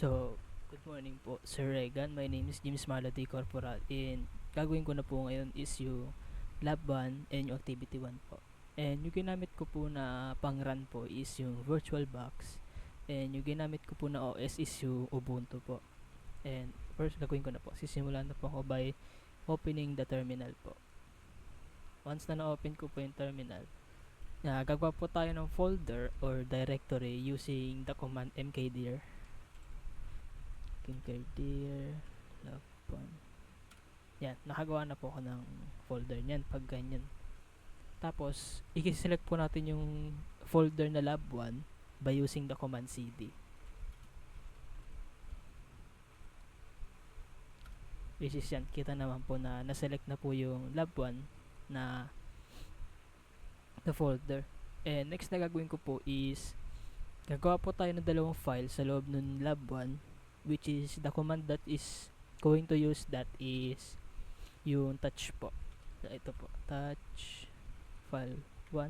So, good morning po, Sir Regan. My name is James Malati Corporal and gagawin ko na po ngayon is yung Lab 1 and yung Activity 1 po. And yung ginamit ko po na pang-run po is yung VirtualBox and yung ginamit ko po na OS is yung Ubuntu po. And first gagawin ko na po, sisimulan na po ako by opening the terminal po. Once na na-open ko po yung terminal, gagawa po tayo ng folder or directory using the command mkdir lab 1. Yan, nakagawa na po ako ng folder niyan pag ganyan. Tapos, i-select po natin yung folder na lab 1 by using the command cd. Which is yan, kita naman po na na-select na po yung lab 1 na folder. And next na gagawin ko po is gagawa po tayo ng dalawang file sa loob ng lab 1, which is the command that is going to use that is yung touch po. So, ito po, touch file 1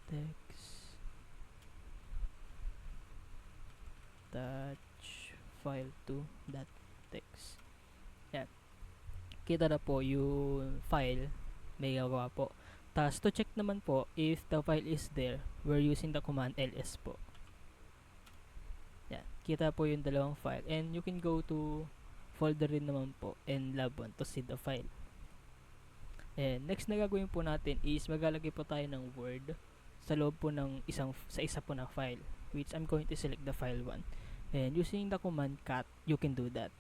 .text touch file 2 .text. Yan, kita na po yung file may gagawa po. Tapos to check naman po if the file is there, we're using the command ls po. Yan, kita po yung dalawang file and you can go to folder rin naman po and lab 1 to see the file. And next na gagawin po natin is maglalagay po tayo ng word sa loob po ng isa po na file, which I'm going to select the file 1 and using the command cat you can do that.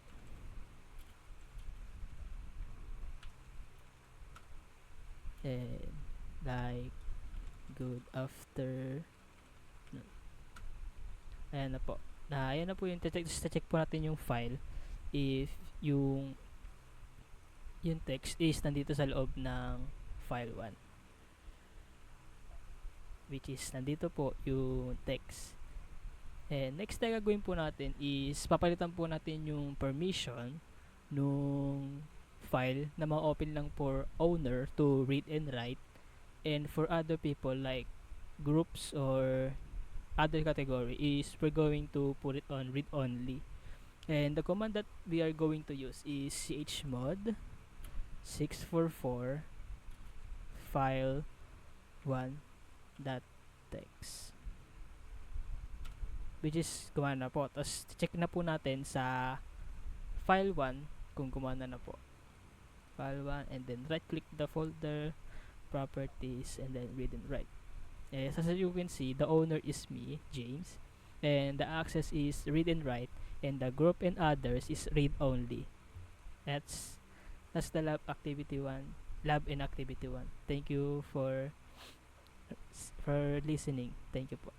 And like good after ayan na po, ayan na po yung check po natin yung file if yung text is nandito sa loob ng file 1, which is nandito po yung text. And next na gagawin po natin is papalitan po natin yung permission nung file na ma-open lang for owner to read and write, and for other people like groups or other category is we're going to put it on read only. And the command that we are going to use is chmod 644 file 1.text, which is gumana na po. Tapos check na po natin sa file 1 kung gumana na po. File 1 and then right click the folder, properties, and then read and write. As you can see, the owner is me, James, and the access is read and write, and the group and others is read only. That's the lab and activity 1. Thank you for listening. Thank you po.